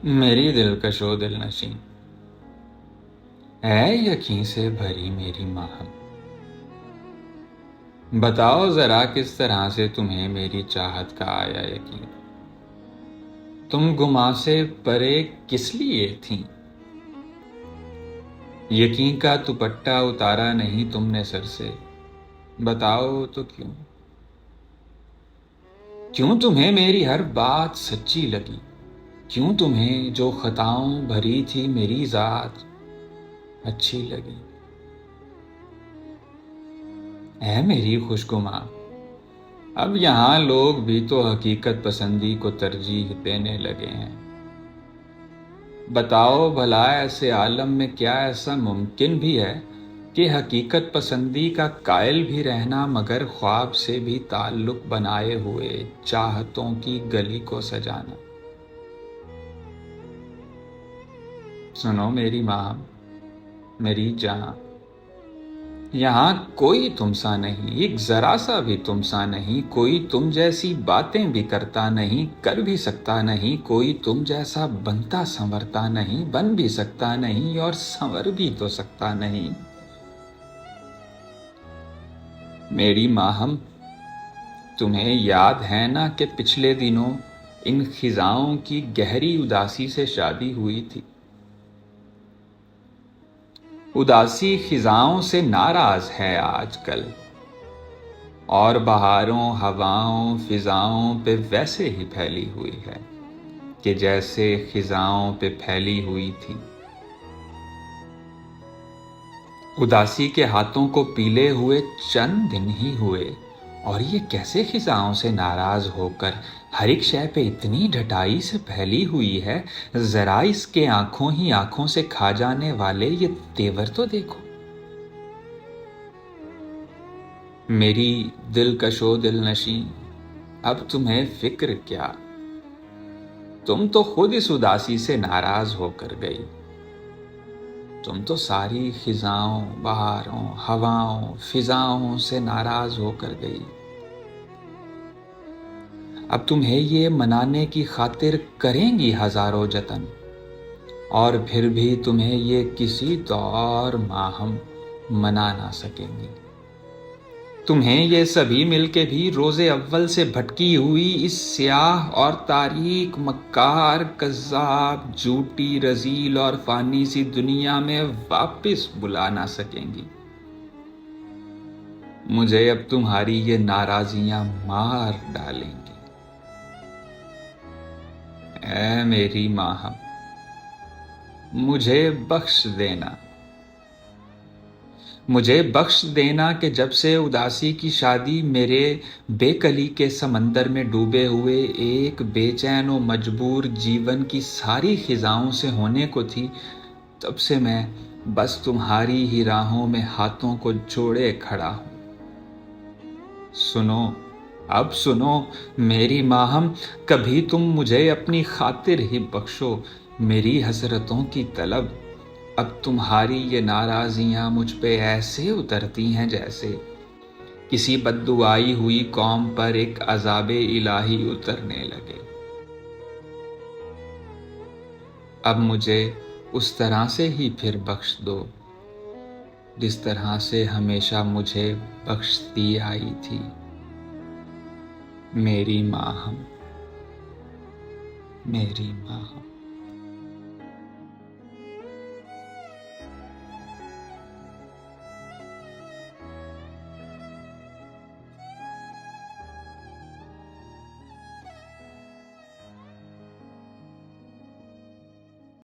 میری دلکش و دل نشیں ہے یقین سے بھری میری ماہم، بتاؤ ذرا کس طرح سے تمہیں میری چاہت کا آیا یقین؟ تم گماں سے پرے کس لیے تھیں؟ یقین کا دوپٹہ اتارا نہیں تم نے سر سے، بتاؤ تو کیوں تمہیں میری ہر بات سچی لگی؟ کیوں تمہیں جو خطاؤں بھری تھی میری ذات اچھی لگی؟ اے میری خوشگماں، اب یہاں لوگ بھی تو حقیقت پسندی کو ترجیح دینے لگے ہیں۔ بتاؤ بھلا ایسے عالم میں کیا ایسا ممکن بھی ہے کہ حقیقت پسندی کا قائل بھی رہنا مگر خواب سے بھی تعلق بنائے ہوئے چاہتوں کی گلی کو سجانا؟ سنو میری ماں، میری جان، یہاں کوئی تم سا نہیں، ایک ذرا سا بھی تم سا نہیں، کوئی تم جیسی باتیں بھی کرتا نہیں، کر بھی سکتا نہیں، کوئی تم جیسا بنتا سنورتا نہیں، بن بھی سکتا نہیں اور سنور بھی تو سکتا نہیں۔ میری ماہم، تمہیں یاد ہے نا کہ پچھلے دنوں ان خزاؤں کی گہری اداسی سے شادی ہوئی تھی؟ اداسی خزاؤں سے ناراض ہے آج کل، اور بہاروں ہواؤں فضاؤں پہ ویسے ہی پھیلی ہوئی ہے کہ جیسے خزاؤں پہ پھیلی ہوئی تھی۔ اداسی کے ہاتھوں کو پیلے ہوئے چند دن ہی ہوئے، اور یہ کیسے خزاؤں سے ناراض ہو کر ہر ایک شے پہ اتنی ڈھٹائی سے پھیلی ہوئی ہے؟ ذرا اس کے آنکھوں ہی آنکھوں سے کھا جانے والے یہ تیور تو دیکھو۔ میری دلکش و دل نشیں، اب تمہیں فکر کیا؟ تم تو خود اس اداسی سے ناراض ہو کر گئی، تم تو ساری خزاؤں بہاروں ہواؤں فضاؤں سے ناراض ہو کر گئی۔ اب تمہیں یہ منانے کی خاطر کریں گی ہزاروں جتن، اور پھر بھی تمہیں یہ کسی طور ماہم منا نہ سکیں گی۔ تمہیں یہ سبھی مل کے بھی روز اول سے بھٹکی ہوئی اس سیاہ اور تاریک مکار کذاب جھوٹی رذیل اور فانی سی دنیا میں واپس بلا نہ سکیں گی۔ مجھے اب تمہاری یہ ناراضیاں مار ڈالیں گی۔ اے میری ماہم، مجھے بخش دینا کہ جب سے اداسی کی شادی میرے بے کلی کے سمندر میں ڈوبے ہوئے ایک بے چین و مجبور جیون کی ساری خزاؤں سے ہونے کو تھی، تب سے میں بس تمہاری ہی راہوں میں ہاتھوں کو جوڑے کھڑا ہوں۔ سنو میری ماہم، کبھی تم مجھے اپنی خاطر ہی بخشو میری حسرتوں کی طلب۔ اب تمہاری یہ ناراضیاں مجھ پہ ایسے اترتی ہیں جیسے کسی بددعائی ہوئی قوم پر ایک عذاب الہی اترنے لگے۔ اب مجھے اس طرح سے ہی پھر بخش دو جس طرح سے ہمیشہ مجھے بخشتی آئی تھی، میری ماہم، میری ماہم۔